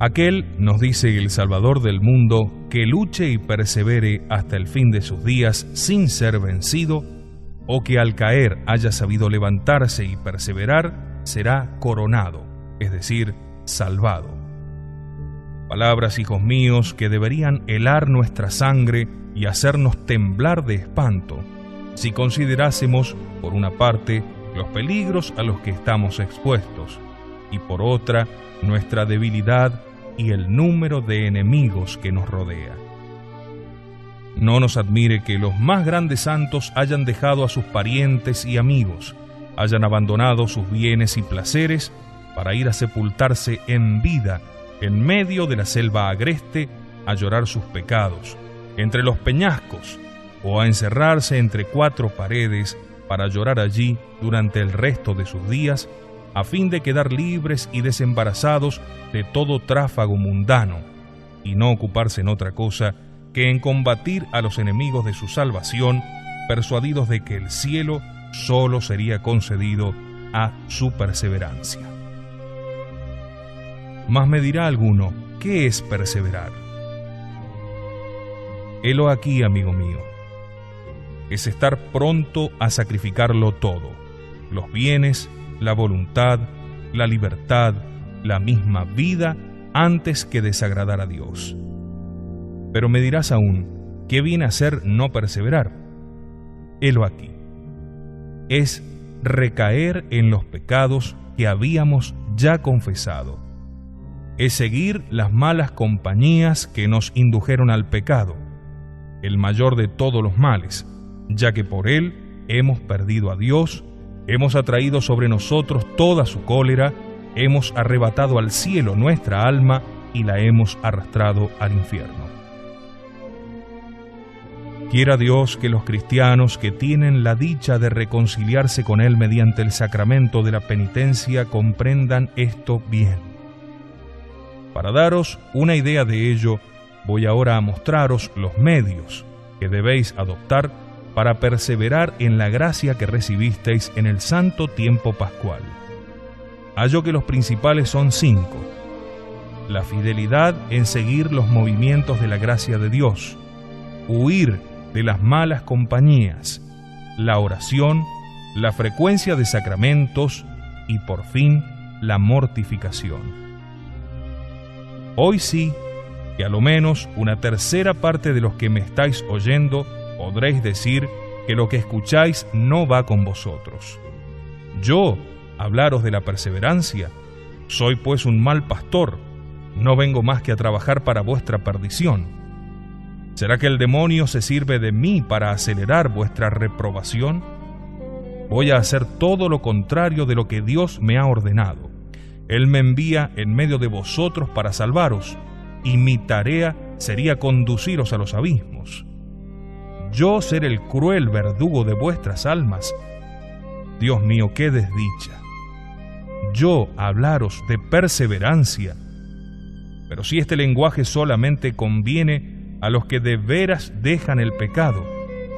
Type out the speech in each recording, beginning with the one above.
Aquel, nos dice el Salvador del mundo, que luche y persevere hasta el fin de sus días sin ser vencido, o que al caer haya sabido levantarse y perseverar, será coronado, es decir, salvado. Palabras, hijos míos, que deberían helar nuestra sangre y hacernos temblar de espanto, si considerásemos, por una parte, los peligros a los que estamos expuestos, y por otra, nuestra debilidad y el número de enemigos que nos rodea. No nos admire que los más grandes santos hayan dejado a sus parientes y amigos, hayan abandonado sus bienes y placeres para ir a sepultarse en vida en medio de la selva agreste a llorar sus pecados, entre los peñascos, o a encerrarse entre cuatro paredes para llorar allí durante el resto de sus días, a fin de quedar libres y desembarazados de todo tráfago mundano, y no ocuparse en otra cosa que en combatir a los enemigos de su salvación, persuadidos de que el cielo solo sería concedido a su perseverancia. Mas me dirá alguno, ¿qué es perseverar? Helo aquí, amigo mío. Es estar pronto a sacrificarlo todo, los bienes, la voluntad, la libertad, la misma vida, antes que desagradar a Dios. Pero me dirás aún, ¿qué viene a ser no perseverar? Helo aquí. Es recaer en los pecados que habíamos ya confesado. Es seguir las malas compañías que nos indujeron al pecado, el mayor de todos los males, ya que por él hemos perdido a Dios, hemos atraído sobre nosotros toda su cólera, hemos arrebatado al cielo nuestra alma y la hemos arrastrado al infierno. Quiera Dios que los cristianos que tienen la dicha de reconciliarse con Él mediante el sacramento de la penitencia comprendan esto bien. Para daros una idea de ello, voy ahora a mostraros los medios que debéis adoptar para perseverar en la gracia que recibisteis en el santo tiempo pascual. Hallo que los principales son 5. La fidelidad en seguir los movimientos de la gracia de Dios, huir de las malas compañías, la oración, la frecuencia de sacramentos y, por fin, la mortificación. Hoy sí, que a lo menos una tercera parte de los que me estáis oyendo podréis decir que lo que escucháis no va con vosotros. Yo, hablaros de la perseverancia, soy pues un mal pastor, no vengo más que a trabajar para vuestra perdición. ¿Será que el demonio se sirve de mí para acelerar vuestra reprobación? Voy a hacer todo lo contrario de lo que Dios me ha ordenado. Él me envía en medio de vosotros para salvaros, y mi tarea sería conduciros a los abismos. Yo ser el cruel verdugo de vuestras almas. Dios mío, qué desdicha. Yo hablaros de perseverancia. Pero si este lenguaje solamente conviene a los que de veras dejan el pecado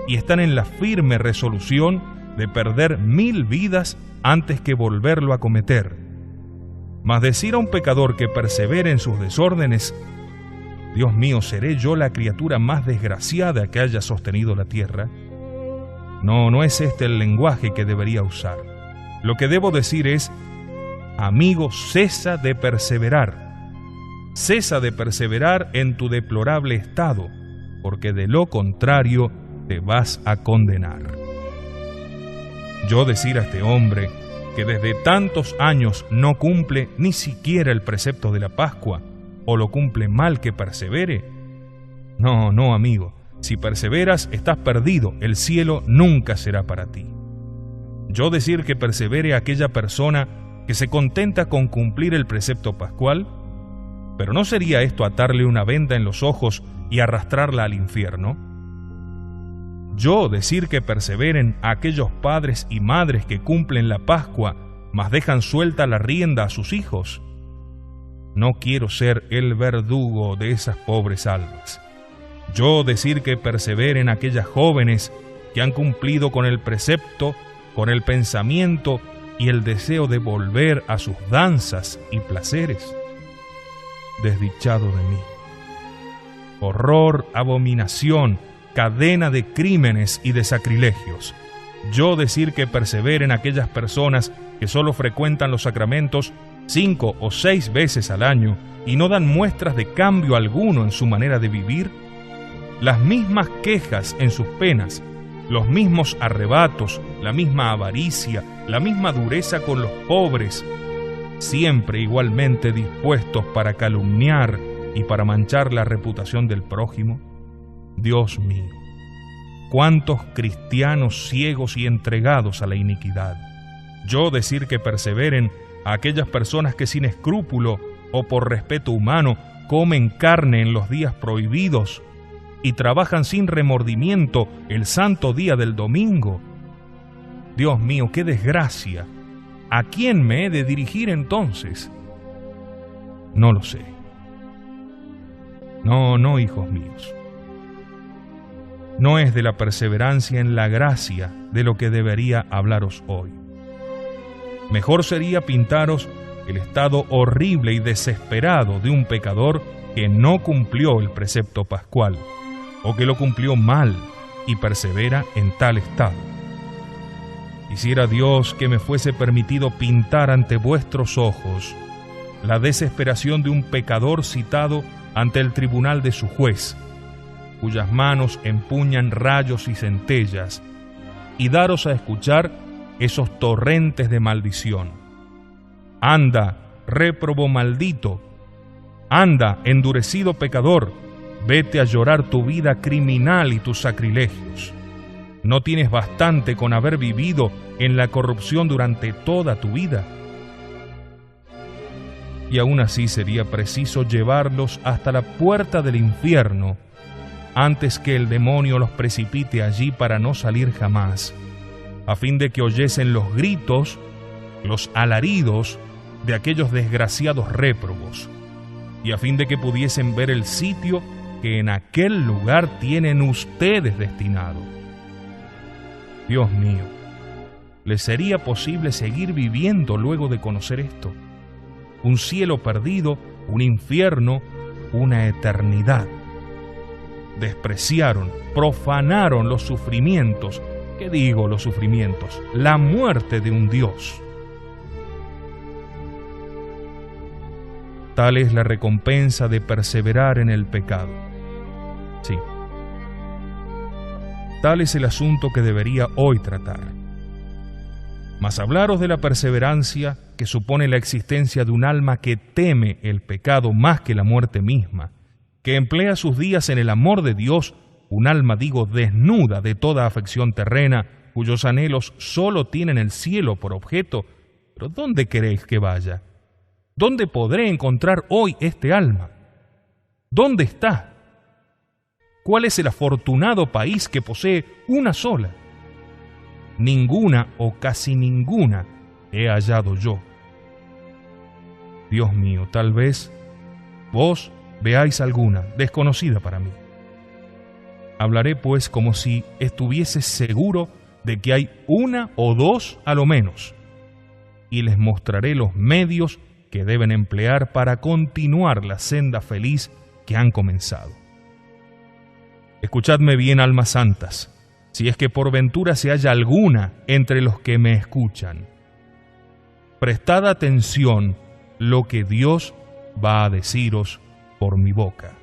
y están en la firme resolución de perder 1000 vidas antes que volverlo a cometer. Mas decir a un pecador que persevere en sus desórdenes, Dios mío, ¿seré yo la criatura más desgraciada que haya sostenido la tierra? No, no es este el lenguaje que debería usar. Lo que debo decir es, amigo, cesa de perseverar. Cesa de perseverar en tu deplorable estado, porque de lo contrario te vas a condenar. Yo decir a este hombre que desde tantos años no cumple ni siquiera el precepto de la Pascua, o lo cumple mal, que persevere. No, no, amigo, si perseveras estás perdido, el cielo nunca será para ti. Yo decir que persevere aquella persona que se contenta con cumplir el precepto pascual, ¿pero no sería esto atarle una venda en los ojos y arrastrarla al infierno? Yo decir que perseveren a aquellos padres y madres que cumplen la Pascua, mas dejan suelta la rienda a sus hijos. No quiero ser el verdugo de esas pobres almas. Yo decir que perseveren aquellas jóvenes que han cumplido con el precepto, con el pensamiento y el deseo de volver a sus danzas y placeres. desdichado de mí. Horror, abominación, cadena de crímenes y de sacrilegios. Yo decir que perseveren aquellas personas que solo frecuentan los sacramentos 5 o 6 veces al año y no dan muestras de cambio alguno en su manera de vivir, las mismas quejas en sus penas, los mismos arrebatos, la misma avaricia, la misma dureza con los pobres, siempre igualmente dispuestos para calumniar y para manchar la reputación del prójimo. Dios mío, cuántos cristianos ciegos y entregados a la iniquidad. Yo decir que perseveren a aquellas personas que sin escrúpulo o por respeto humano comen carne en los días prohibidos y trabajan sin remordimiento el santo día del domingo. Dios mío, qué desgracia. ¿A quién me he de dirigir entonces? No lo sé. No, hijos míos. No es de la perseverancia en la gracia de lo que debería hablaros hoy. Mejor sería pintaros el estado horrible y desesperado de un pecador que no cumplió el precepto pascual, o que lo cumplió mal y persevera en tal estado. Quisiera Dios que me fuese permitido pintar ante vuestros ojos la desesperación de un pecador citado ante el tribunal de su juez, cuyas manos empuñan rayos y centellas, y daros a escuchar esos torrentes de maldición. Anda, réprobo maldito, anda, endurecido pecador, vete a llorar tu vida criminal y tus sacrilegios. ¿No tienes bastante con haber vivido en la corrupción durante toda tu vida? Y aún así sería preciso llevarlos hasta la puerta del infierno antes que el demonio los precipite allí para no salir jamás, a fin de que oyesen los gritos, los alaridos de aquellos desgraciados réprobos, y a fin de que pudiesen ver el sitio que en aquel lugar tienen ustedes destinado. Dios mío, ¿les sería posible seguir viviendo luego de conocer esto? Un cielo perdido, un infierno, una eternidad. Despreciaron, profanaron los sufrimientos, ¿qué digo los sufrimientos? La muerte de un Dios. Tal es la recompensa de perseverar en el pecado. Sí. Tal es el asunto que debería hoy tratar. Mas hablaros de la perseverancia que supone la existencia de un alma que teme el pecado más que la muerte misma, que emplea sus días en el amor de Dios, un alma, digo, desnuda de toda afección terrena, cuyos anhelos solo tienen el cielo por objeto. Pero ¿dónde queréis que vaya? ¿Dónde podré encontrar hoy este alma? ¿Dónde está? ¿Cuál es el afortunado país que posee una sola? Ninguna o casi ninguna he hallado yo. Dios mío, tal vez vos veáis alguna desconocida para mí. Hablaré pues como si estuviese seguro de que hay una o dos a lo menos, y les mostraré los medios que deben emplear para continuar la senda feliz que han comenzado. Escuchadme bien, almas santas, si es que por ventura se halla alguna entre los que me escuchan. Prestad atención lo que Dios va a deciros por mi boca.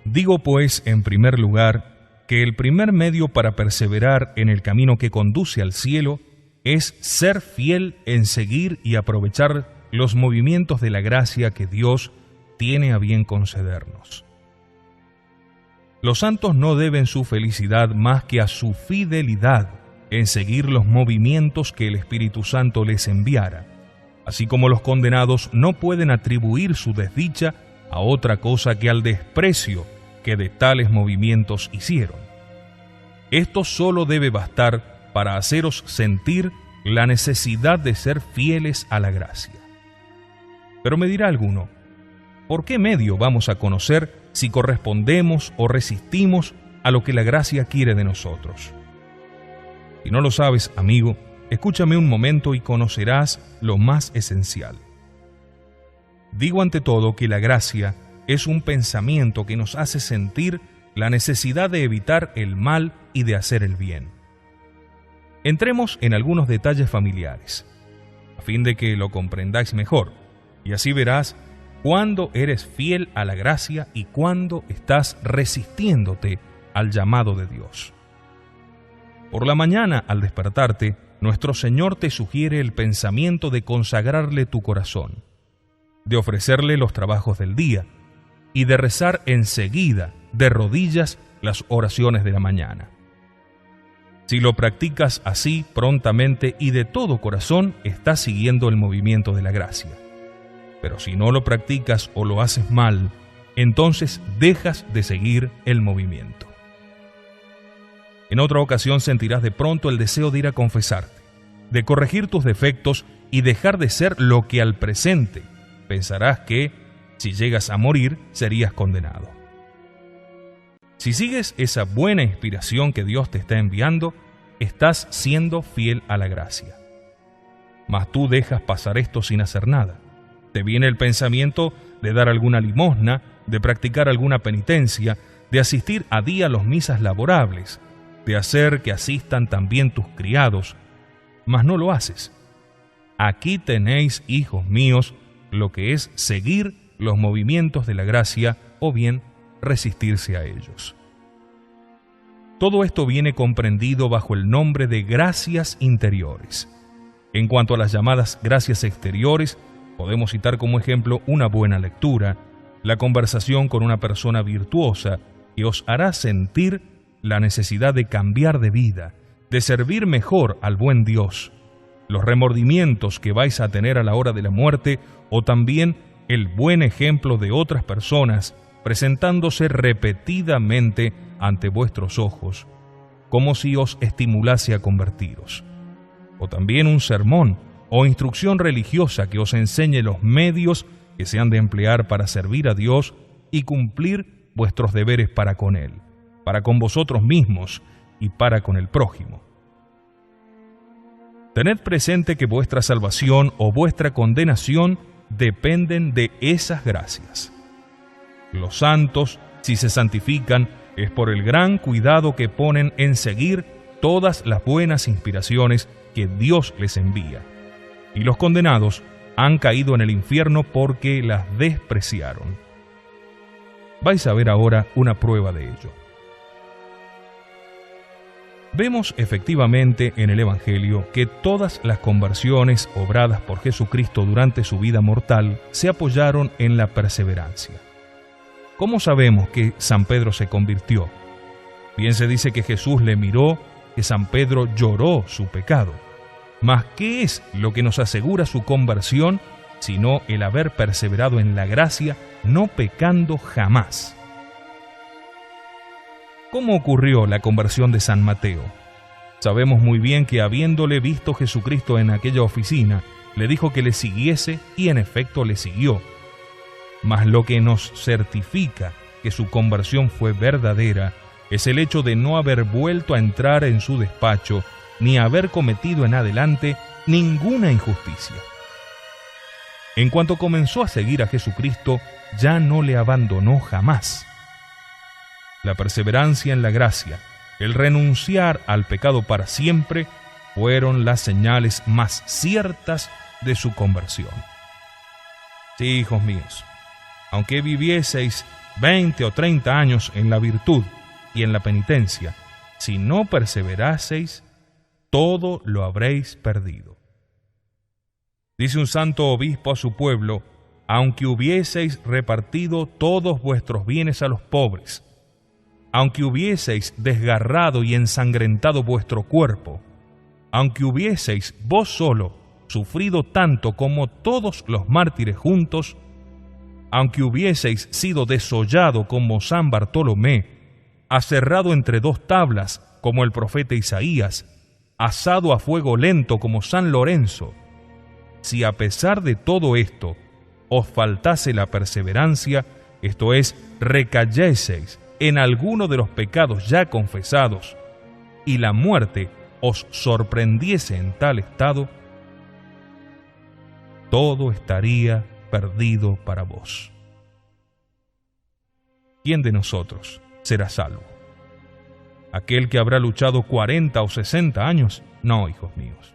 Digo pues, en primer lugar, que el primer medio para perseverar en el camino que conduce al cielo es ser fiel en seguir y aprovechar los movimientos de la gracia que Dios tiene a bien concedernos. Los santos no deben su felicidad más que a su fidelidad en seguir los movimientos que el Espíritu Santo les enviara, así como los condenados no pueden atribuir su desdicha a otra cosa que al desprecio que de tales movimientos hicieron. Esto solo debe bastar para haceros sentir la necesidad de ser fieles a la gracia. Pero me dirá alguno, ¿por qué medio vamos a conocer si correspondemos o resistimos a lo que la gracia quiere de nosotros? Si no lo sabes, amigo, escúchame un momento y conocerás lo más esencial. digo ante todo que la gracia es un pensamiento que nos hace sentir la necesidad de evitar el mal y de hacer el bien. Entremos en algunos detalles familiares, a fin de que lo comprendáis mejor, y así verás cuándo eres fiel a la gracia y cuándo estás resistiéndote al llamado de Dios. Por la mañana, al despertarte, nuestro Señor te sugiere el pensamiento de consagrarle tu corazón, de ofrecerle los trabajos del día y de rezar enseguida, de rodillas, las oraciones de la mañana. Si lo practicas así, prontamente y de todo corazón, estás siguiendo el movimiento de la gracia. Pero si no lo practicas o lo haces mal, entonces dejas de seguir el movimiento. En otra ocasión sentirás de pronto el deseo de ir a confesarte, de corregir tus defectos y dejar de ser lo que al presente pensarás que, si llegas a morir, serías condenado. Si sigues esa buena inspiración que Dios te está enviando, estás siendo fiel a la gracia. Mas tú dejas pasar esto sin hacer nada. Te viene el pensamiento de dar alguna limosna, de practicar alguna penitencia, de asistir a día a las misas laborables, de hacer que asistan también tus criados, mas no lo haces. Aquí tenéis, hijos míos, lo que es seguir los movimientos de la gracia o bien resistirse a ellos. Todo esto viene comprendido bajo el nombre de gracias interiores. En cuanto a las llamadas gracias exteriores, podemos citar como ejemplo una buena lectura, la conversación con una persona virtuosa que os hará sentir la necesidad de cambiar de vida, de servir mejor al buen Dios, los remordimientos que vais a tener a la hora de la muerte o también el buen ejemplo de otras personas presentándose repetidamente ante vuestros ojos, como si os estimulase a convertiros. O también un sermón o instrucción religiosa que os enseñe los medios que se han de emplear para servir a Dios y cumplir vuestros deberes para con Él, para con vosotros mismos y para con el prójimo. Tened presente que vuestra salvación o vuestra condenación dependen de esas gracias. Los santos, si se santifican, es por el gran cuidado que ponen en seguir todas las buenas inspiraciones que Dios les envía. Y los condenados han caído en el infierno porque las despreciaron. Vais a ver ahora una prueba de ello. Vemos efectivamente en el Evangelio que todas las conversiones obradas por Jesucristo durante su vida mortal se apoyaron en la perseverancia. ¿Cómo sabemos que San Pedro se convirtió? Bien se dice que Jesús le miró, que San Pedro lloró su pecado. Mas, ¿qué es lo que nos asegura su conversión, sino el haber perseverado en la gracia, no pecando jamás? ¿Cómo ocurrió la conversión de San Mateo? Sabemos muy bien que habiéndole visto Jesucristo en aquella oficina, le dijo que le siguiese y en efecto le siguió. Mas lo que nos certifica que su conversión fue verdadera es el hecho de no haber vuelto a entrar en su despacho ni haber cometido en adelante ninguna injusticia. En cuanto comenzó a seguir a Jesucristo, ya no le abandonó jamás. La perseverancia en la gracia, el renunciar al pecado para siempre, fueron las señales más ciertas de su conversión. Sí, hijos míos, aunque vivieseis 20 o 30 años en la virtud y en la penitencia, si no perseveraseis, todo lo habréis perdido. Dice un santo obispo a su pueblo: aunque hubieseis repartido todos vuestros bienes a los pobres, aunque hubieseis desgarrado y ensangrentado vuestro cuerpo, aunque hubieseis vos solo sufrido tanto como todos los mártires juntos, aunque hubieseis sido desollado como San Bartolomé, aserrado entre dos tablas como el profeta Isaías, asado a fuego lento como San Lorenzo, si a pesar de todo esto os faltase la perseverancia, esto es, recayeseis en alguno de los pecados ya confesados, y la muerte os sorprendiese en tal estado, todo estaría perdido para vos. ¿Quién de nosotros será salvo? ¿Aquel que habrá luchado 40 o 60 años? No, hijos míos.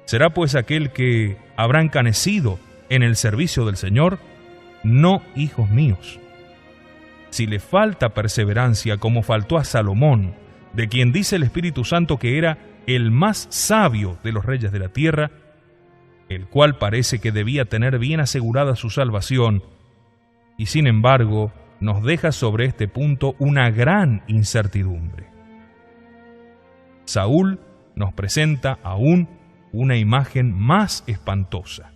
¿Será pues aquel que habrá encanecido en el servicio del Señor? No, hijos míos. Si le falta perseverancia como faltó a Salomón, de quien dice el Espíritu Santo que era el más sabio de los reyes de la tierra, el cual parece que debía tener bien asegurada su salvación, y sin embargo nos deja sobre este punto una gran incertidumbre. Saúl nos presenta aún una imagen más espantosa.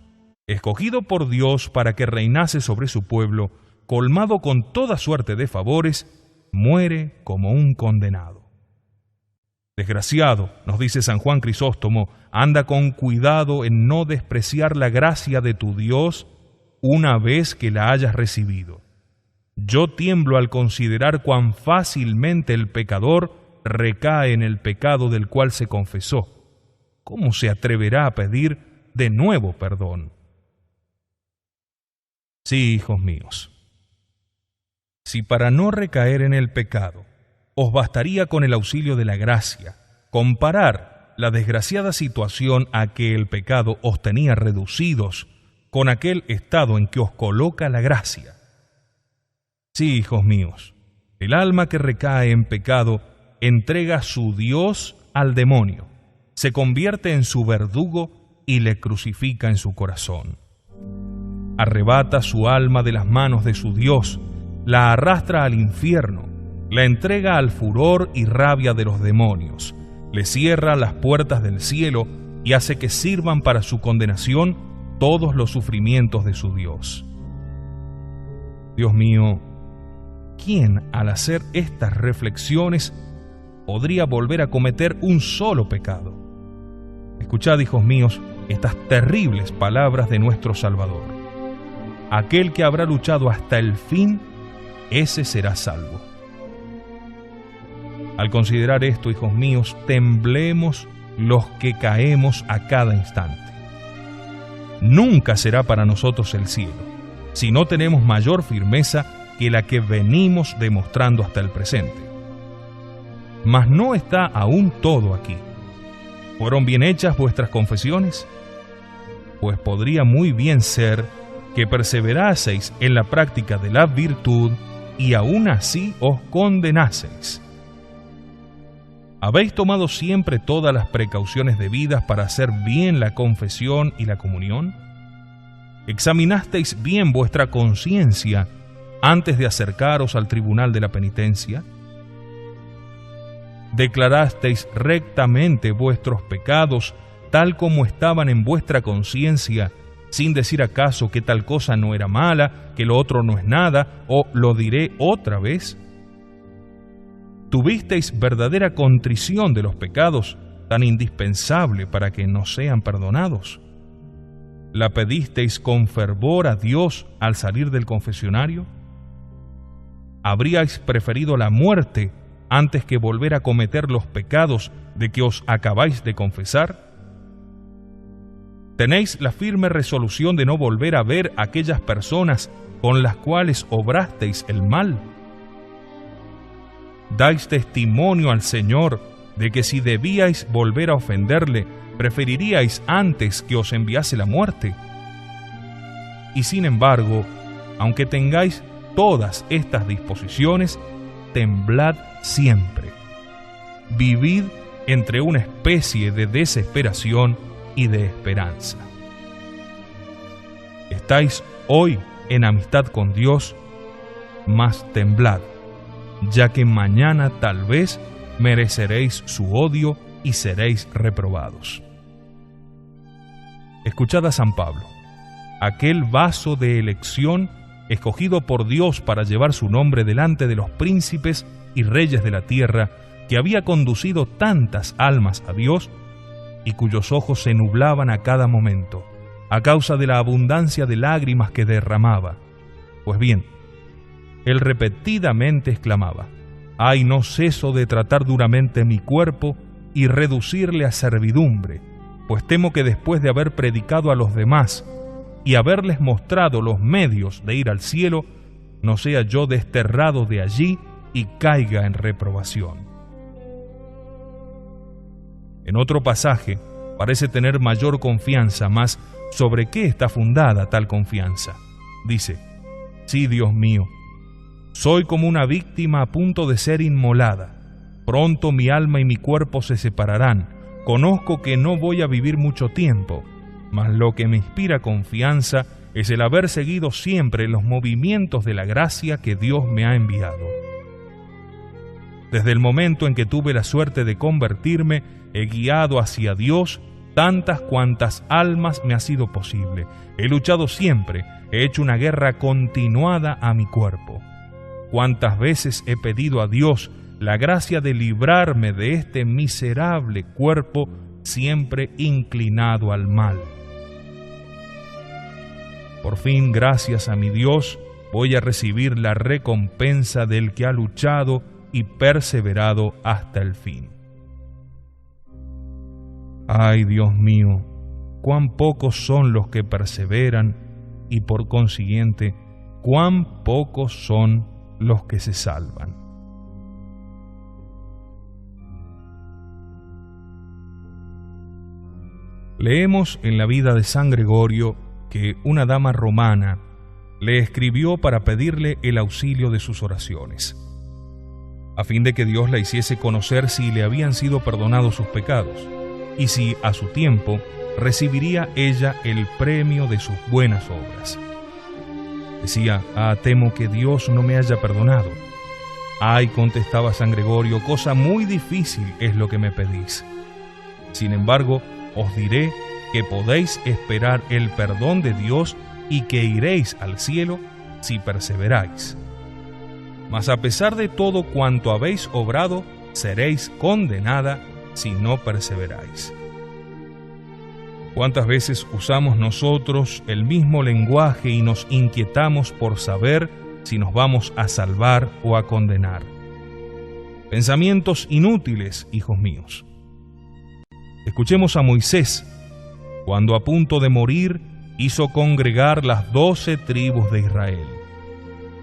Escogido por Dios para que reinase sobre su pueblo, colmado con toda suerte de favores, muere como un condenado. Desgraciado, nos dice San Juan Crisóstomo, anda con cuidado en no despreciar la gracia de tu Dios una vez que la hayas recibido. Yo tiemblo al considerar cuán fácilmente el pecador recae en el pecado del cual se confesó. ¿Cómo se atreverá a pedir de nuevo perdón? Sí, hijos míos, si para no recaer en el pecado os bastaría con el auxilio de la gracia comparar la desgraciada situación a que el pecado os tenía reducidos con aquel estado en que os coloca la gracia. Sí, hijos míos, el alma que recae en pecado entrega su Dios al demonio, se convierte en su verdugo y le crucifica en su corazón. Arrebata su alma de las manos de su Dios, la arrastra al infierno, la entrega al furor y rabia de los demonios, le cierra las puertas del cielo y hace que sirvan para su condenación todos los sufrimientos de su Dios. Dios mío, ¿quién al hacer estas reflexiones podría volver a cometer un solo pecado? Escuchad, hijos míos, estas terribles palabras de nuestro Salvador. Aquel que habrá luchado hasta el fin, ese será salvo. Al considerar esto, hijos míos, temblemos los que caemos a cada instante. Nunca será para nosotros el cielo, si no tenemos mayor firmeza que la que venimos demostrando hasta el presente. Mas no está aún todo aquí. ¿Fueron bien hechas vuestras confesiones? Pues podría muy bien ser que perseveraseis en la práctica de la virtud y aún así os condenaseis. ¿Habéis tomado siempre todas las precauciones debidas para hacer bien la confesión y la comunión? ¿Examinasteis bien vuestra conciencia antes de acercaros al tribunal de la penitencia? ¿Declarasteis rectamente vuestros pecados tal como estaban en vuestra conciencia, sin decir acaso que tal cosa no era mala, que lo otro no es nada, o lo diré otra vez? ¿Tuvisteis verdadera contrición de los pecados, tan indispensable para que no sean perdonados? ¿La pedisteis con fervor a Dios al salir del confesionario? ¿Habríais preferido la muerte antes que volver a cometer los pecados de que os acabáis de confesar? ¿Tenéis la firme resolución de no volver a ver a aquellas personas con las cuales obrasteis el mal? ¿Dais testimonio al Señor de que si debíais volver a ofenderle, preferiríais antes que os enviase la muerte? Y sin embargo, aunque tengáis todas estas disposiciones, temblad siempre. Vivid entre una especie de desesperación y de esperanza. Estáis hoy en amistad con Dios, mas temblad, ya que mañana tal vez mereceréis su odio y seréis reprobados. Escuchad a San Pablo, aquel vaso de elección escogido por Dios para llevar su nombre delante de los príncipes y reyes de la tierra, que había conducido tantas almas a Dios y cuyos ojos se nublaban a cada momento, a causa de la abundancia de lágrimas que derramaba. Pues bien, él repetidamente exclamaba: «Ay, no ceso de tratar duramente mi cuerpo y reducirle a servidumbre, pues temo que después de haber predicado a los demás, y haberles mostrado los medios de ir al cielo, no sea yo desterrado de allí y caiga en reprobación. En otro pasaje parece tener mayor confianza, mas ¿sobre qué está fundada tal confianza? Dice: sí, Dios mío, soy como una víctima a punto de ser inmolada. Pronto mi alma y mi cuerpo se separarán. Conozco que no voy a vivir mucho tiempo, mas lo que me inspira confianza es el haber seguido siempre los movimientos de la gracia que Dios me ha enviado. Desde el momento en que tuve la suerte de convertirme, he guiado hacia Dios tantas cuantas almas me ha sido posible. He luchado siempre, he hecho una guerra continuada a mi cuerpo. Cuántas veces he pedido a Dios la gracia de librarme de este miserable cuerpo siempre inclinado al mal. Por fin, gracias a mi Dios, voy a recibir la recompensa del que ha luchado y perseverado hasta el fin. Ay, Dios mío, cuán pocos son los que perseveran y por consiguiente, cuán pocos son los que se salvan. Leemos en la vida de San Gregorio que una dama romana le escribió para pedirle el auxilio de sus oraciones, a fin de que Dios la hiciese conocer si le habían sido perdonados sus pecados, y si a su tiempo recibiría ella el premio de sus buenas obras. Decía: temo que Dios no me haya perdonado. Ay, contestaba San Gregorio, cosa muy difícil es lo que me pedís. Sin embargo, os diré que podéis esperar el perdón de Dios y que iréis al cielo si perseveráis. Mas a pesar de todo cuanto habéis obrado, seréis condenada si no perseveráis. ¿Cuántas veces usamos nosotros el mismo lenguaje y nos inquietamos por saber si nos vamos a salvar o a condenar? Pensamientos inútiles, hijos míos. Escuchemos a Moisés, cuando a punto de morir hizo congregar las 12 tribus de Israel.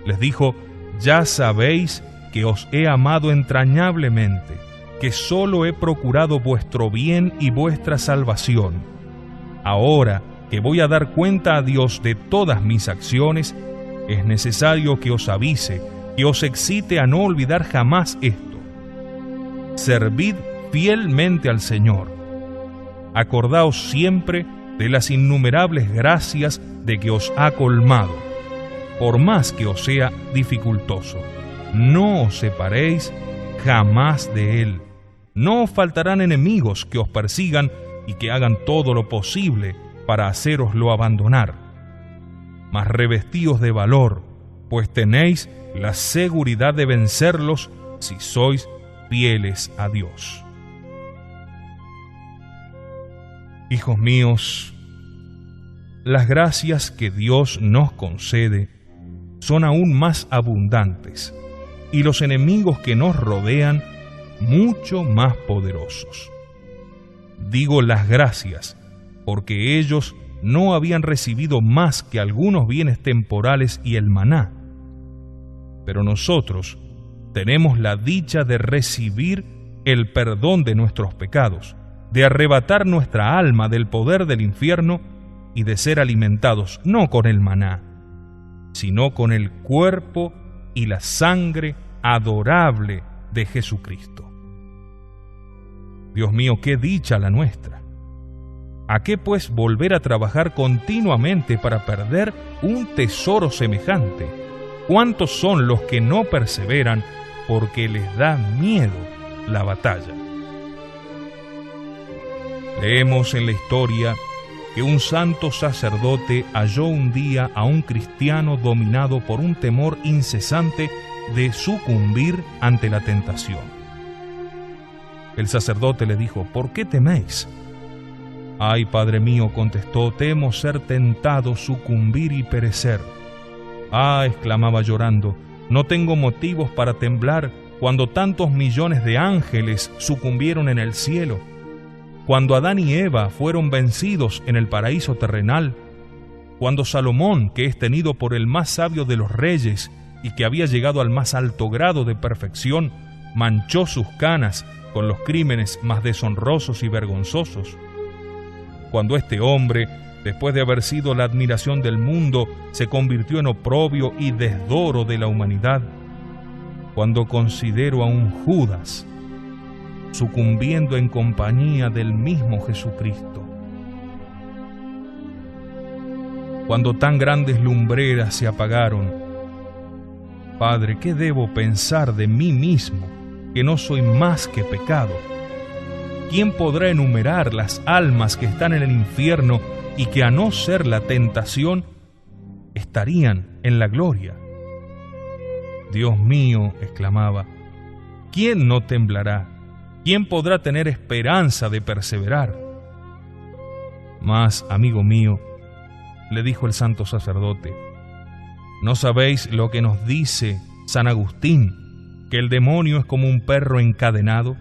Les dijo: ya sabéis que os he amado entrañablemente, que solo he procurado vuestro bien y vuestra salvación. Ahora que voy a dar cuenta a Dios de todas mis acciones, es necesario que os avise, que os excite a no olvidar jamás esto. Servid fielmente al Señor. Acordaos siempre de las innumerables gracias de que os ha colmado, por más que os sea dificultoso. No os separéis jamás de Él. No os faltarán enemigos que os persigan y que hagan todo lo posible para hacéroslo abandonar. Mas revestíos de valor, pues tenéis la seguridad de vencerlos si sois fieles a Dios. Hijos míos, las gracias que Dios nos concede son aún más abundantes y los enemigos que nos rodean mucho más poderosos. Digo las gracias porque ellos no habían recibido más que algunos bienes temporales y el maná. Pero nosotros tenemos la dicha de recibir el perdón de nuestros pecados, de arrebatar nuestra alma del poder del infierno y de ser alimentados no con el maná, sino con el cuerpo y la sangre adorable de Jesucristo. Dios mío, qué dicha la nuestra. ¿A qué pues volver a trabajar continuamente para perder un tesoro semejante? ¿Cuántos son los que no perseveran porque les da miedo la batalla? Leemos en la historia que un santo sacerdote halló un día a un cristiano dominado por un temor incesante de sucumbir ante la tentación. El sacerdote le dijo: ¿por qué teméis? Ay, Padre mío, contestó, temo ser tentado, sucumbir y perecer. Ah, exclamaba llorando, no tengo motivos para temblar cuando tantos millones de ángeles sucumbieron en el cielo, cuando Adán y Eva fueron vencidos en el paraíso terrenal, cuando Salomón, que es tenido por el más sabio de los reyes y que había llegado al más alto grado de perfección, manchó sus canas con los crímenes más deshonrosos y vergonzosos? Cuando este hombre, después de haber sido la admiración del mundo, se convirtió en oprobio y desdoro de la humanidad. Cuando considero a un Judas sucumbiendo en compañía del mismo Jesucristo. Cuando tan grandes lumbreras se apagaron, Padre, ¿qué debo pensar de mí mismo, que no soy más que pecado? ¿Quién podrá enumerar las almas que están en el infierno y que, a no ser la tentación, estarían en la gloria? Dios mío, exclamaba, ¿quién no temblará? ¿Quién podrá tener esperanza de perseverar? Mas, amigo mío, le dijo el santo sacerdote, ¿no sabéis lo que nos dice San Agustín, que el demonio es como un perro encadenado?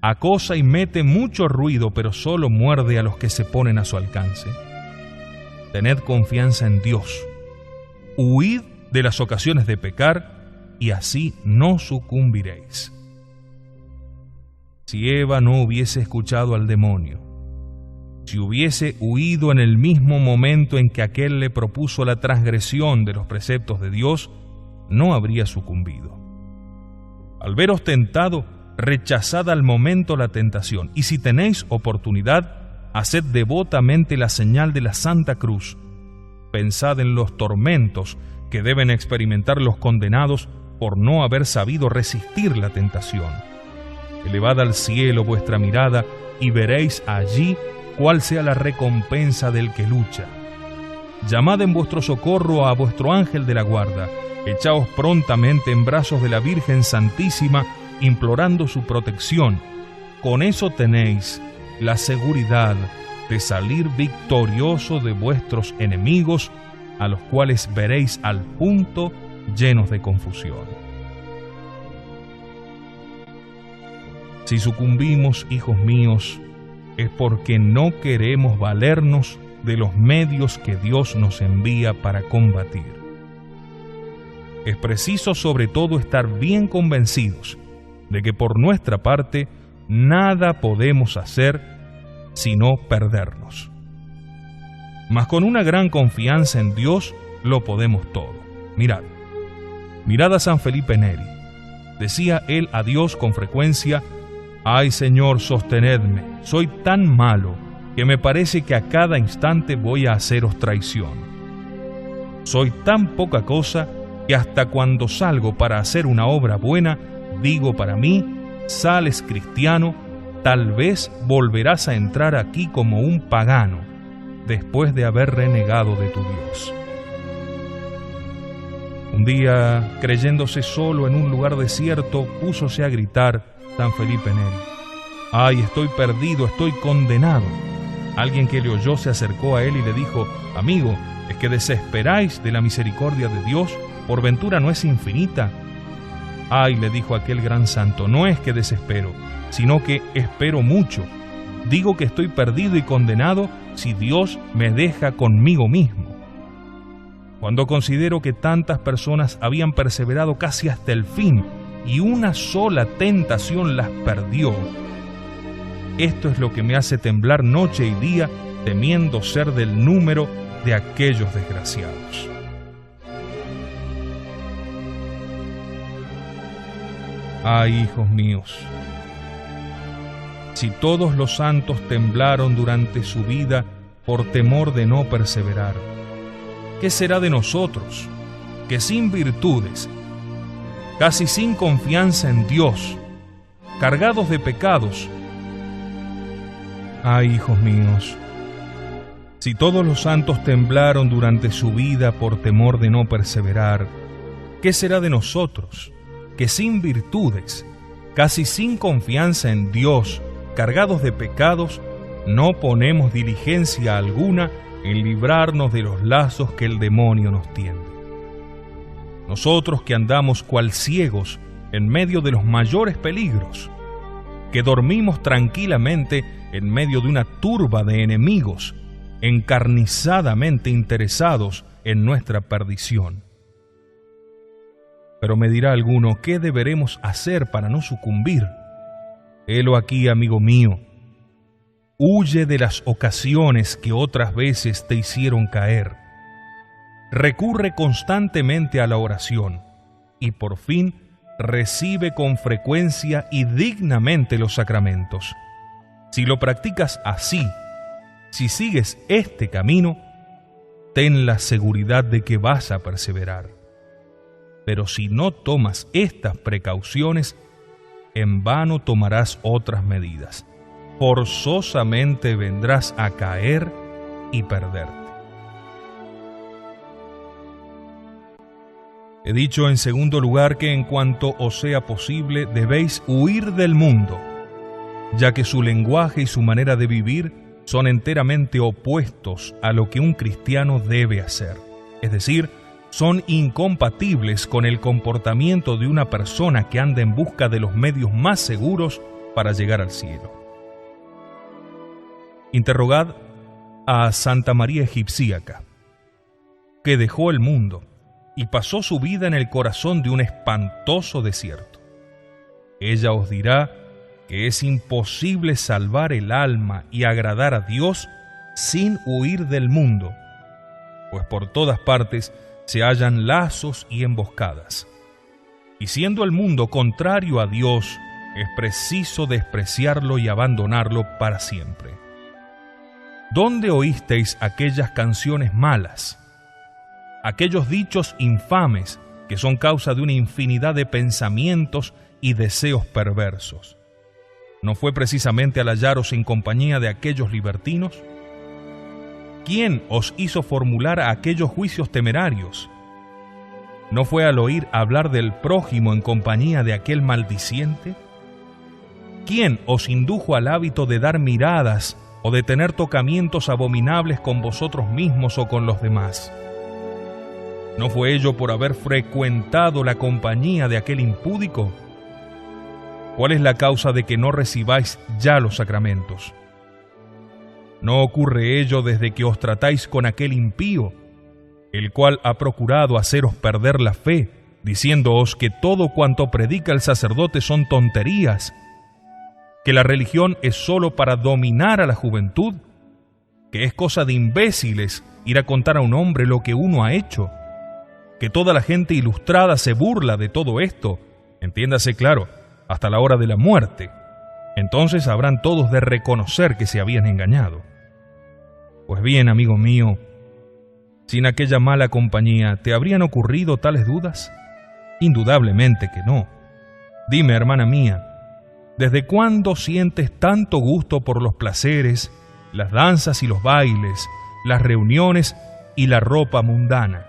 Acosa y mete mucho ruido, pero solo muerde a los que se ponen a su alcance. Tened confianza en Dios. Huid de las ocasiones de pecar, y así no sucumbiréis. Si Eva no hubiese escuchado al demonio, si hubiese huido en el mismo momento en que aquél le propuso la transgresión de los preceptos de Dios, no habría sucumbido. Al veros tentado, rechazad al momento la tentación, y si tenéis oportunidad, haced devotamente la señal de la Santa Cruz. Pensad en los tormentos que deben experimentar los condenados por no haber sabido resistir la tentación. Elevad al cielo vuestra mirada y veréis allí cuál sea la recompensa del que lucha. Llamad en vuestro socorro a vuestro ángel de la guarda, echaos prontamente en brazos de la Virgen Santísima, implorando su protección. Con eso tenéis la seguridad de salir victorioso de vuestros enemigos, a los cuales veréis al punto llenos de confusión. Si sucumbimos, hijos míos, es porque no queremos valernos de los medios que Dios nos envía para combatir. Es preciso sobre todo estar bien convencidos de que por nuestra parte nada podemos hacer sino perdernos. Mas con una gran confianza en Dios lo podemos todo. Mirad a San Felipe Neri. Decía él a Dios con frecuencia: «Ay, Señor, sostenedme, soy tan malo que me parece que a cada instante voy a haceros traición. Soy tan poca cosa que hasta cuando salgo para hacer una obra buena, digo para mí, sales cristiano, tal vez volverás a entrar aquí como un pagano, después de haber renegado de tu Dios». Un día, creyéndose solo en un lugar desierto, púsose a gritar San Felipe Neri: «¡Ay, estoy perdido, estoy condenado!». Alguien que le oyó se acercó a él y le dijo: «Amigo, ¿es que desesperáis de la misericordia de Dios? ¿Por ventura no es infinita?». «Ay», le dijo aquel gran santo, «no es que desespero, sino que espero mucho. Digo que estoy perdido y condenado si Dios me deja conmigo mismo. Cuando considero que tantas personas habían perseverado casi hasta el fin y una sola tentación las perdió, esto es lo que me hace temblar noche y día, temiendo ser del número de aquellos desgraciados». Ay, hijos míos, si todos los santos temblaron durante su vida por temor de no perseverar, ¿qué será de nosotros, que sin virtudes, casi sin confianza en Dios, cargados de pecados? Ay, hijos míos, si todos los santos temblaron durante su vida por temor de no perseverar, ¿qué será de nosotros, que sin virtudes, casi sin confianza en Dios, cargados de pecados, no ponemos diligencia alguna en librarnos de los lazos que el demonio nos tiende? Nosotros que andamos cual ciegos en medio de los mayores peligros, que dormimos tranquilamente en medio de una turba de enemigos, encarnizadamente interesados en nuestra perdición. Pero me dirá alguno, ¿qué deberemos hacer para no sucumbir? Helo aquí, amigo mío. Huye de las ocasiones que otras veces te hicieron caer. Recurre constantemente a la oración y por fin recibe con frecuencia y dignamente los sacramentos. Si lo practicas así, si sigues este camino, ten la seguridad de que vas a perseverar. Pero si no tomas estas precauciones, en vano tomarás otras medidas. Forzosamente vendrás a caer y perderte. He dicho en segundo lugar que en cuanto os sea posible debéis huir del mundo, ya que su lenguaje y su manera de vivir son enteramente opuestos a lo que un cristiano debe hacer. Es decir, son incompatibles con el comportamiento de una persona que anda en busca de los medios más seguros para llegar al cielo. Interrogad a Santa María Egipcíaca, que dejó el mundo y pasó su vida en el corazón de un espantoso desierto. Ella os dirá que es imposible salvar el alma y agradar a Dios sin huir del mundo, pues por todas partes se hallan lazos y emboscadas. Y siendo el mundo contrario a Dios, es preciso despreciarlo y abandonarlo para siempre. ¿Dónde oísteis aquellas canciones malas? Aquellos dichos infames que son causa de una infinidad de pensamientos y deseos perversos. ¿No fue precisamente al hallaros en compañía de aquellos libertinos? ¿Quién os hizo formular aquellos juicios temerarios? ¿No fue al oír hablar del prójimo en compañía de aquel maldiciente? ¿Quién os indujo al hábito de dar miradas o de tener tocamientos abominables con vosotros mismos o con los demás? ¿No fue ello por haber frecuentado la compañía de aquel impúdico? ¿Cuál es la causa de que no recibáis ya los sacramentos? ¿No ocurre ello desde que os tratáis con aquel impío, el cual ha procurado haceros perder la fe, diciéndoos que todo cuanto predica el sacerdote son tonterías, que la religión es sólo para dominar a la juventud, que es cosa de imbéciles ir a contar a un hombre lo que uno ha hecho, que toda la gente ilustrada se burla de todo esto, entiéndase claro, hasta la hora de la muerte? Entonces habrán todos de reconocer que se habían engañado. Pues bien, amigo mío, sin aquella mala compañía, ¿te habrían ocurrido tales dudas? Indudablemente que no. Dime, hermana mía, ¿desde cuándo sientes tanto gusto por los placeres, las danzas y los bailes, las reuniones y la ropa mundana?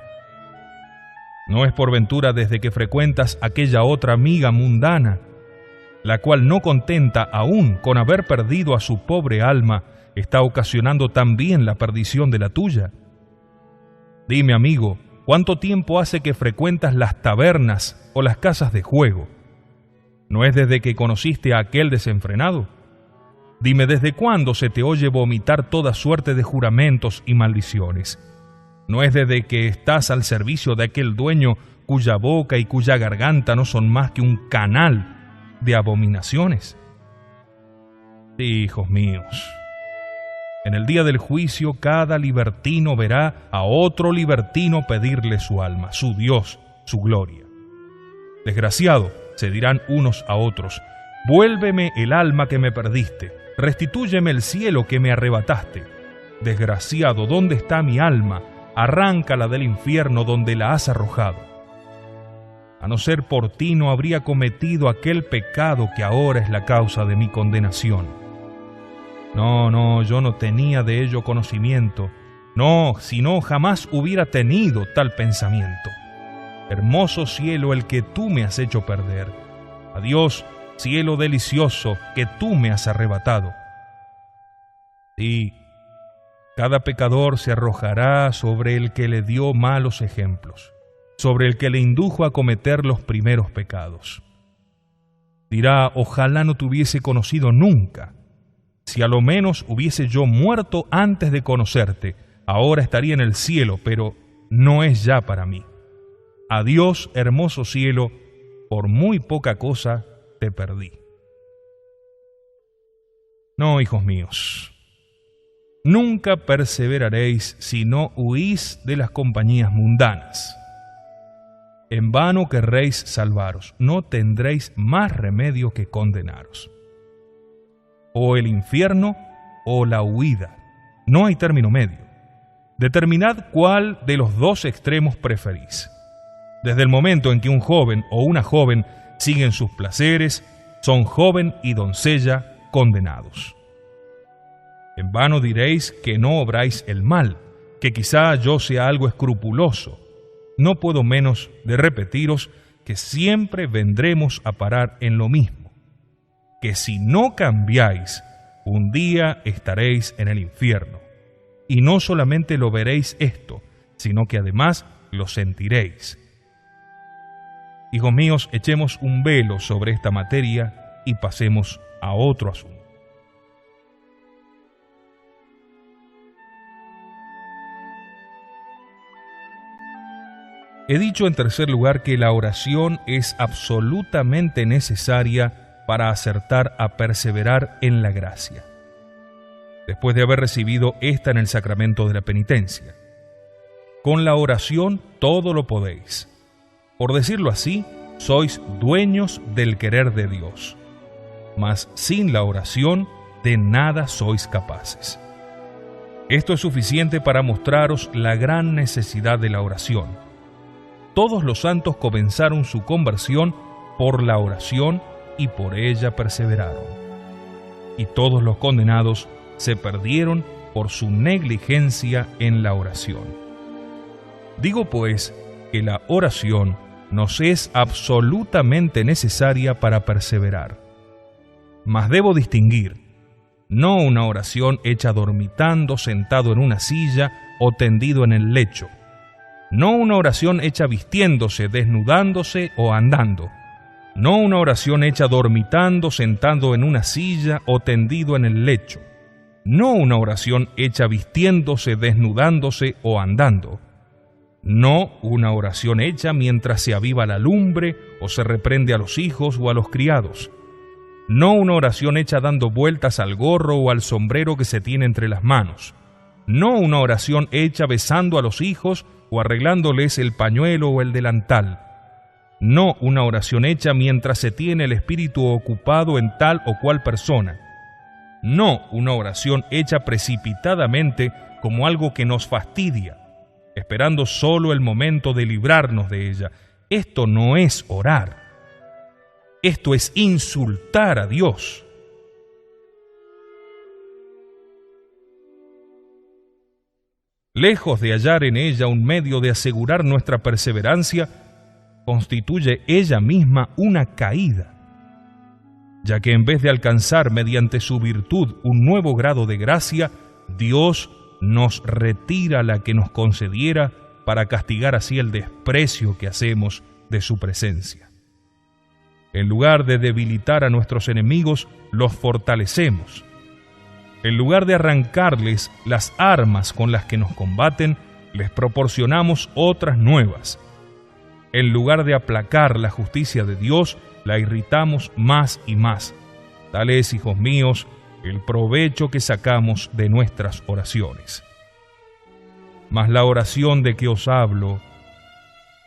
¿No es por ventura desde que frecuentas aquella otra amiga mundana, la cual no contenta aún con haber perdido a su pobre alma, está ocasionando también la perdición de la tuya? Dime, amigo, ¿cuánto tiempo hace que frecuentas las tabernas o las casas de juego? ¿No es desde que conociste a aquel desenfrenado? Dime, ¿desde cuándo se te oye vomitar toda suerte de juramentos y maldiciones? ¿No es desde que estás al servicio de aquel dueño cuya boca y cuya garganta no son más que un canal de abominaciones? Sí, hijos míos, en el día del juicio cada libertino verá a otro libertino pedirle su alma, su Dios, su gloria. Desgraciado, se dirán unos a otros, vuélveme el alma que me perdiste, restitúyeme el cielo que me arrebataste. Desgraciado, ¿dónde está mi alma? Arráncala del infierno donde la has arrojado. A no ser por ti no habría cometido aquel pecado que ahora es la causa de mi condenación. No, yo no tenía de ello conocimiento. No, si no, jamás hubiera tenido tal pensamiento. Hermoso cielo el que tú me has hecho perder. Adiós, cielo delicioso que tú me has arrebatado. Sí, cada pecador se arrojará sobre el que le dio malos ejemplos, sobre el que le indujo a cometer los primeros pecados. Dirá, ojalá no te hubiese conocido nunca. si a lo menos hubiese yo muerto antes de conocerte, ahora estaría en el cielo, pero no es ya para mí. Adiós, hermoso cielo, por muy poca cosa te perdí. No, hijos míos, nunca perseveraréis si no huís de las compañías mundanas. En vano querréis salvaros, no tendréis más remedio que condenaros. O el infierno o la huida, no hay término medio. Determinad cuál de los dos extremos preferís. Desde el momento en que un joven o una joven siguen sus placeres, son joven y doncella condenados. En vano diréis que no obráis el mal, que quizá yo sea algo escrupuloso. No puedo menos de repetiros que siempre vendremos a parar en lo mismo, que si no cambiáis, un día estaréis en el infierno. Y no solamente lo veréis esto, sino que además lo sentiréis. Hijos míos, echemos un velo sobre esta materia y pasemos a otro asunto. He dicho en tercer lugar que la oración es absolutamente necesaria para acertar a perseverar en la gracia, después de haber recibido esta en el sacramento de la penitencia. Con la oración todo lo podéis. Por decirlo así, sois dueños del querer de Dios. Mas sin la oración, de nada sois capaces. Esto es suficiente para mostraros la gran necesidad de la oración. Todos los santos comenzaron su conversión por la oración y por ella perseveraron. Y todos los condenados se perdieron por su negligencia en la oración. Digo pues que la oración nos es absolutamente necesaria para perseverar. Mas debo distinguir, no una oración hecha dormitando, sentado en una silla o tendido en el lecho, no una oración hecha vistiéndose, desnudándose o andando, no una oración hecha dormitando, sentado en una silla o tendido en el lecho, no una oración hecha vistiéndose, desnudándose o andando, no una oración hecha mientras se aviva la lumbre o se reprende a los hijos o a los criados, no una oración hecha dando vueltas al gorro o al sombrero que se tiene entre las manos, no una oración hecha besando a los hijos o arreglándoles el pañuelo o el delantal, no una oración hecha mientras se tiene el espíritu ocupado en tal o cual persona, no una oración hecha precipitadamente como algo que nos fastidia, esperando solo el momento de librarnos de ella. Esto no es orar. Esto es insultar a Dios. Lejos de hallar en ella un medio de asegurar nuestra perseverancia, constituye ella misma una caída, ya que en vez de alcanzar mediante su virtud un nuevo grado de gracia, Dios nos retira la que nos concediera para castigar así el desprecio que hacemos de su presencia. En lugar de debilitar a nuestros enemigos, los fortalecemos. En lugar de arrancarles las armas con las que nos combaten, les proporcionamos otras nuevas. En lugar de aplacar la justicia de Dios, la irritamos más y más. Tal es, hijos míos, el provecho que sacamos de nuestras oraciones. Mas la oración de que os hablo,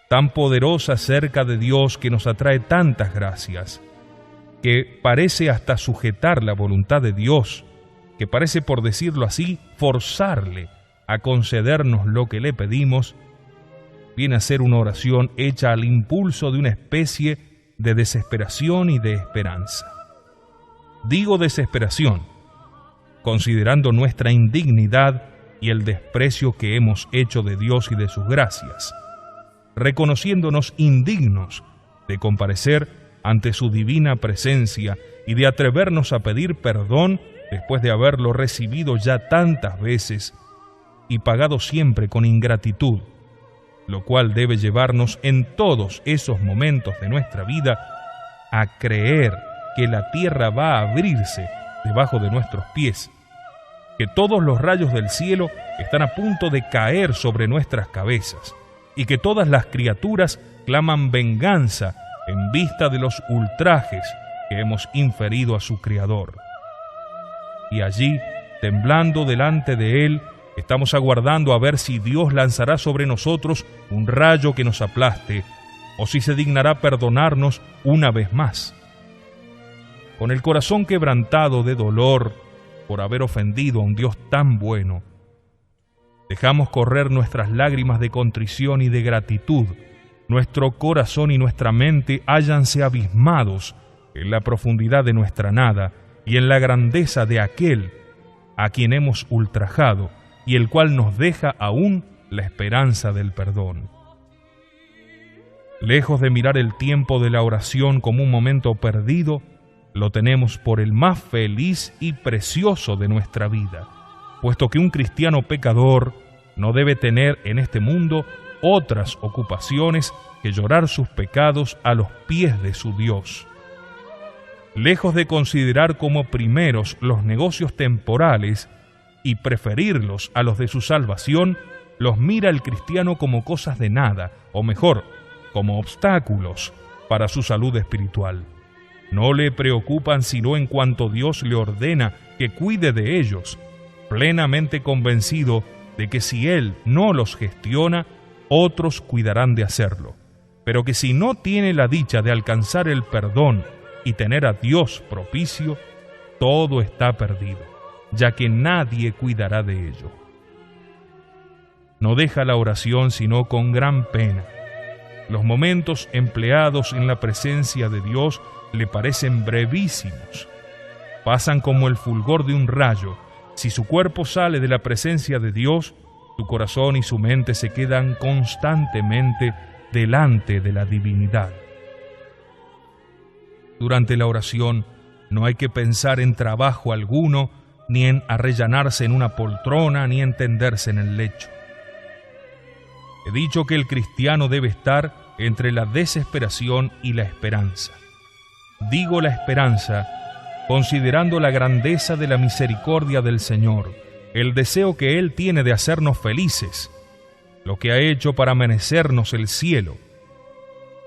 tan poderosa cerca de Dios que nos atrae tantas gracias, que parece hasta sujetar la voluntad de Dios, que parece, por decirlo así, forzarle a concedernos lo que le pedimos, viene a ser una oración hecha al impulso de una especie de desesperación y de esperanza. Digo desesperación, considerando nuestra indignidad y el desprecio que hemos hecho de Dios y de sus gracias, reconociéndonos indignos de comparecer ante su divina presencia y de atrevernos a pedir perdón después de haberlo recibido ya tantas veces y pagado siempre con ingratitud, lo cual debe llevarnos en todos esos momentos de nuestra vida a creer que la tierra va a abrirse debajo de nuestros pies, que todos los rayos del cielo están a punto de caer sobre nuestras cabezas, y que todas las criaturas claman venganza en vista de los ultrajes que hemos inferido a su Creador. Y allí, temblando delante de Él, estamos aguardando a ver si Dios lanzará sobre nosotros un rayo que nos aplaste, o si se dignará perdonarnos una vez más. Con el corazón quebrantado de dolor por haber ofendido a un Dios tan bueno, dejamos correr nuestras lágrimas de contrición y de gratitud. Nuestro corazón y nuestra mente hállanse abismados en la profundidad de nuestra nada y en la grandeza de aquel a quien hemos ultrajado y el cual nos deja aún la esperanza del perdón. Lejos de mirar el tiempo de la oración como un momento perdido, lo tenemos por el más feliz y precioso de nuestra vida, puesto que un cristiano pecador no debe tener en este mundo otras ocupaciones que llorar sus pecados a los pies de su Dios. Lejos de considerar como primeros los negocios temporales y preferirlos a los de su salvación, los mira el cristiano como cosas de nada, o mejor, como obstáculos para su salud espiritual. No le preocupan sino en cuanto Dios le ordena que cuide de ellos, plenamente convencido de que si Él no los gestiona, otros cuidarán de hacerlo, pero que si no tiene la dicha de alcanzar el perdón y tener a Dios propicio, todo está perdido, ya que nadie cuidará de ello. No deja la oración sino con gran pena. Los momentos empleados en la presencia de Dios le parecen brevísimos. Pasan como el fulgor de un rayo. Si su cuerpo sale de la presencia de Dios, su corazón y su mente se quedan constantemente delante de la divinidad. Durante la oración no hay que pensar en trabajo alguno, ni en arrellanarse en una poltrona, ni en tenderse en el lecho. He dicho que el cristiano debe estar entre la desesperación y la esperanza. Digo la esperanza, considerando la grandeza de la misericordia del Señor, el deseo que Él tiene de hacernos felices, lo que ha hecho para merecernos el cielo.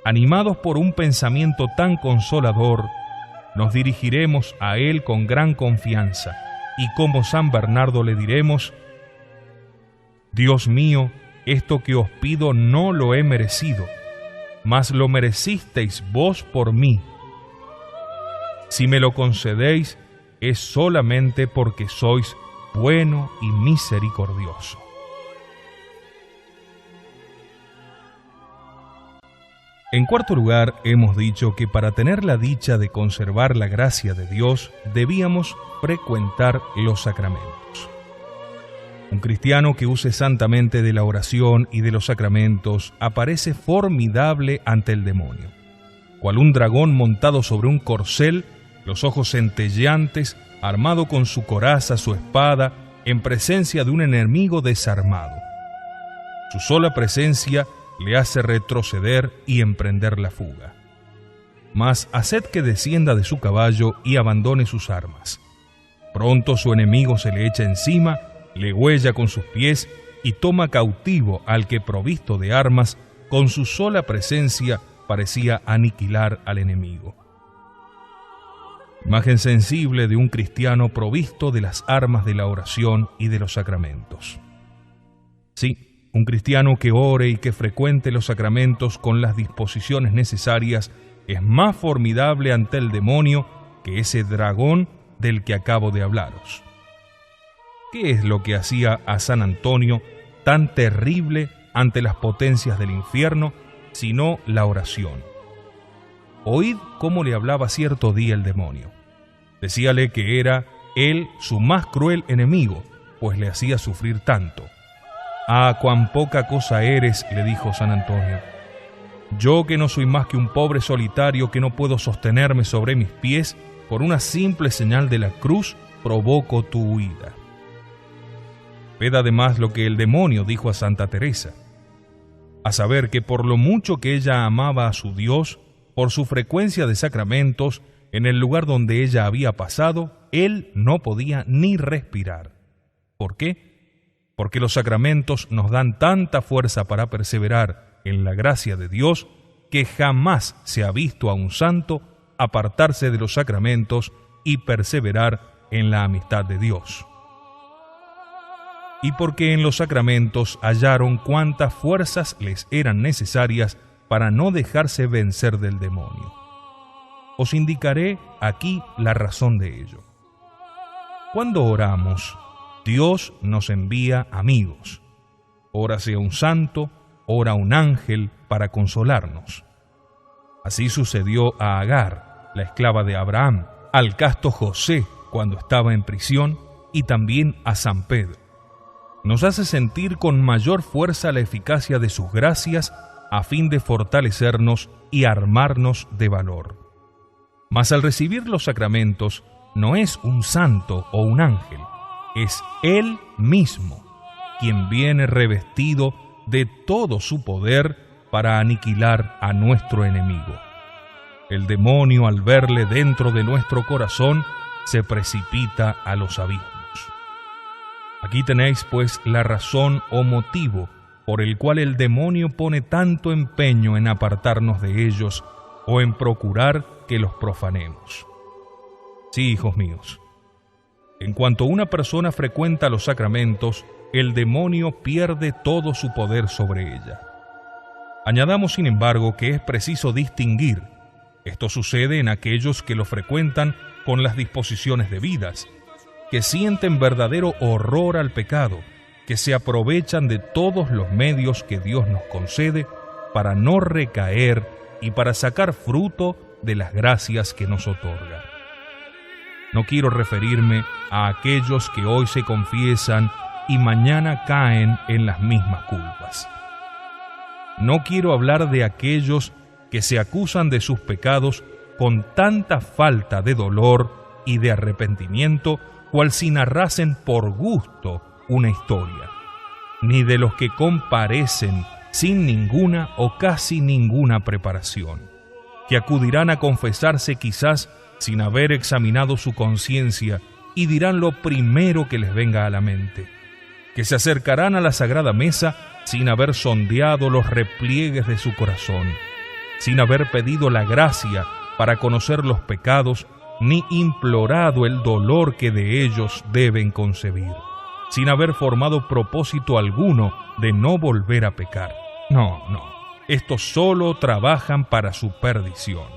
Animados por un pensamiento tan consolador, nos dirigiremos a Él con gran confianza, y como San Bernardo le diremos: Dios mío, esto que os pido no lo he merecido, mas lo merecisteis vos por mí. Si me lo concedéis, es solamente porque sois bueno y misericordioso. En cuarto lugar, hemos dicho que para tener la dicha de conservar la gracia de Dios, debíamos frecuentar los sacramentos. Un cristiano que use santamente de la oración y de los sacramentos aparece formidable ante el demonio. Cual un dragón montado sobre un corcel, los ojos centelleantes, armado con su coraza, su espada, en presencia de un enemigo desarmado. Su sola presencia le hace retroceder y emprender la fuga. Mas haced que descienda de su caballo y abandone sus armas. Pronto su enemigo se le echa encima, le huella con sus pies y toma cautivo al que, provisto de armas, con su sola presencia parecía aniquilar al enemigo. Imagen sensible de un cristiano provisto de las armas de la oración y de los sacramentos. Sí, un cristiano que ore y que frecuente los sacramentos con las disposiciones necesarias es más formidable ante el demonio que ese dragón del que acabo de hablaros. ¿Qué es lo que hacía a San Antonio tan terrible ante las potencias del infierno, sino la oración? Oíd cómo le hablaba cierto día el demonio. Decíale que era él su más cruel enemigo, pues le hacía sufrir tanto. «Ah, cuán poca cosa eres», le dijo San Antonio. «Yo, que no soy más que un pobre solitario que no puedo sostenerme sobre mis pies, por una simple señal de la cruz provoco tu huida». Ved además lo que el demonio dijo a Santa Teresa, a saber que por lo mucho que ella amaba a su Dios, por su frecuencia de sacramentos, en el lugar donde ella había pasado, él no podía ni respirar. ¿Por qué? Porque los sacramentos nos dan tanta fuerza para perseverar en la gracia de Dios que jamás se ha visto a un santo apartarse de los sacramentos y perseverar en la amistad de Dios. Y porque en los sacramentos hallaron cuántas fuerzas les eran necesarias para no dejarse vencer del demonio. Os indicaré aquí la razón de ello. Cuando oramos, Dios nos envía amigos. Ora sea un santo, ora un ángel para consolarnos. Así sucedió a Agar, la esclava de Abraham, al casto José cuando estaba en prisión y también a San Pedro. Nos hace sentir con mayor fuerza la eficacia de sus gracias a fin de fortalecernos y armarnos de valor. Mas al recibir los sacramentos no es un santo o un ángel, es Él mismo quien viene revestido de todo su poder para aniquilar a nuestro enemigo. El demonio, al verle dentro de nuestro corazón, se precipita a los abismos. Aquí tenéis pues la razón o motivo por el cual el demonio pone tanto empeño en apartarnos de ellos o en procurar que los profanemos. Sí, hijos míos, en cuanto una persona frecuenta los sacramentos, el demonio pierde todo su poder sobre ella. Añadamos, sin embargo, que es preciso distinguir. Esto sucede en aquellos que lo frecuentan con las disposiciones debidas, que sienten verdadero horror al pecado, que se aprovechan de todos los medios que Dios nos concede para no recaer y para sacar fruto de las gracias que nos otorga. No quiero referirme a aquellos que hoy se confiesan y mañana caen en las mismas culpas. No quiero hablar de aquellos que se acusan de sus pecados con tanta falta de dolor y de arrepentimiento, cual si narrasen por gusto una historia, ni de los que comparecen sin ninguna o casi ninguna preparación, que acudirán a confesarse quizás sin haber examinado su conciencia y dirán lo primero que les venga a la mente, que se acercarán a la Sagrada Mesa sin haber sondeado los repliegues de su corazón, sin haber pedido la gracia para conocer los pecados, ni implorado el dolor que de ellos deben concebir, sin haber formado propósito alguno de no volver a pecar. No, estos solo trabajan para su perdición.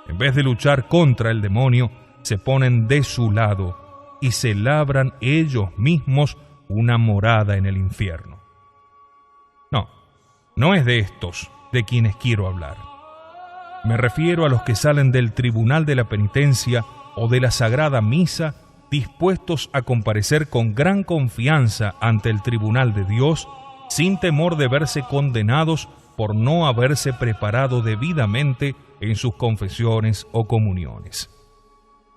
En vez de luchar contra el demonio, se ponen de su lado y se labran ellos mismos una morada en el infierno. No es de estos de quienes quiero hablar. Me refiero a los que salen del tribunal de la penitencia o de la Sagrada Misa dispuestos a comparecer con gran confianza ante el tribunal de Dios, sin temor de verse condenados por no haberse preparado debidamente en sus confesiones o comuniones.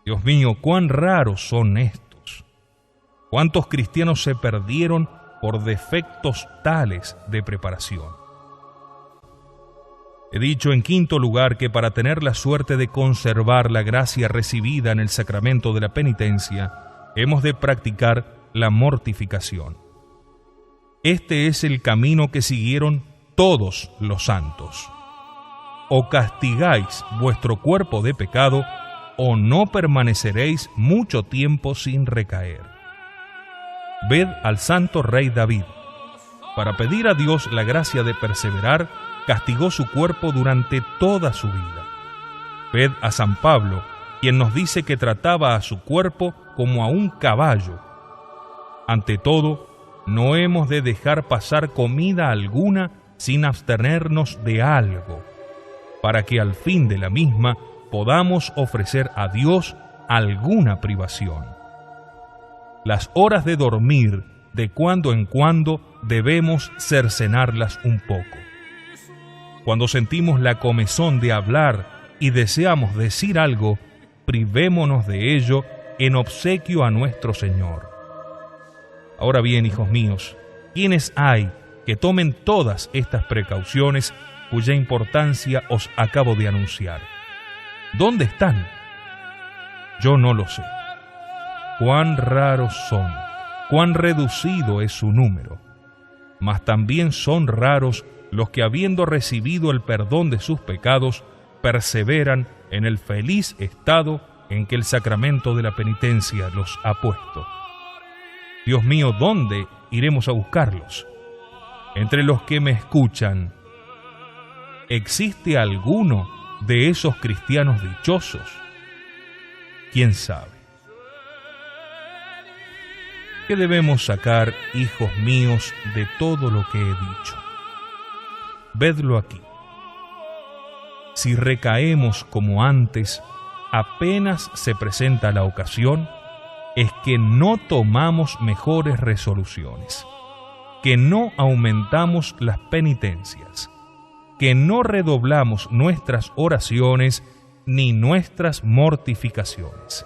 Dios mío, cuán raros son estos. ¿Cuántos cristianos se perdieron por defectos tales de preparación? He dicho en quinto lugar que para tener la suerte de conservar la gracia recibida en el sacramento de la penitencia, hemos de practicar la mortificación. Este es el camino que siguieron todos los santos. O castigáis vuestro cuerpo de pecado, o no permaneceréis mucho tiempo sin recaer. Ved al santo rey David. Para pedir a Dios la gracia de perseverar, castigó su cuerpo durante toda su vida. Ved a San Pablo, quien nos dice que trataba a su cuerpo como a un caballo. Ante todo, no hemos de dejar pasar comida alguna sin abstenernos de algo, para que al fin de la misma podamos ofrecer a Dios alguna privación. Las horas de dormir, de cuando en cuando, debemos cercenarlas un poco. Cuando sentimos la comezón de hablar y deseamos decir algo, privémonos de ello en obsequio a nuestro Señor. Ahora bien, hijos míos, ¿quiénes hay que tomen todas estas precauciones cuya importancia os acabo de anunciar? ¿Dónde están? Yo no lo sé. Cuán raros son, cuán reducido es su número. Mas también son raros los que, habiendo recibido el perdón de sus pecados, perseveran en el feliz estado en que el sacramento de la penitencia los ha puesto. Dios mío, ¿dónde iremos a buscarlos? Entre los que me escuchan, ¿existe alguno de esos cristianos dichosos? ¿Quién sabe? ¿Qué debemos sacar, hijos míos, de todo lo que he dicho? Vedlo aquí. Si recaemos como antes, apenas se presenta la ocasión, es que no tomamos mejores resoluciones, que no aumentamos las penitencias, que no redoblamos nuestras oraciones ni nuestras mortificaciones.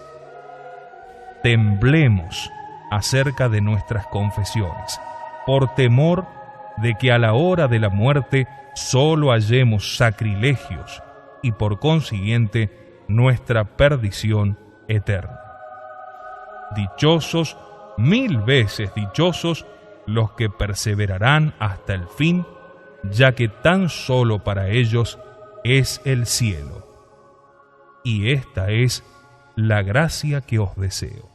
Temblemos acerca de nuestras confesiones, por temor de que a la hora de la muerte solo hallemos sacrilegios y por consiguiente nuestra perdición eterna. Dichosos, 1000 veces dichosos, los que perseverarán hasta el fin, ya que tan solo para ellos es el cielo. Y esta es la gracia que os deseo.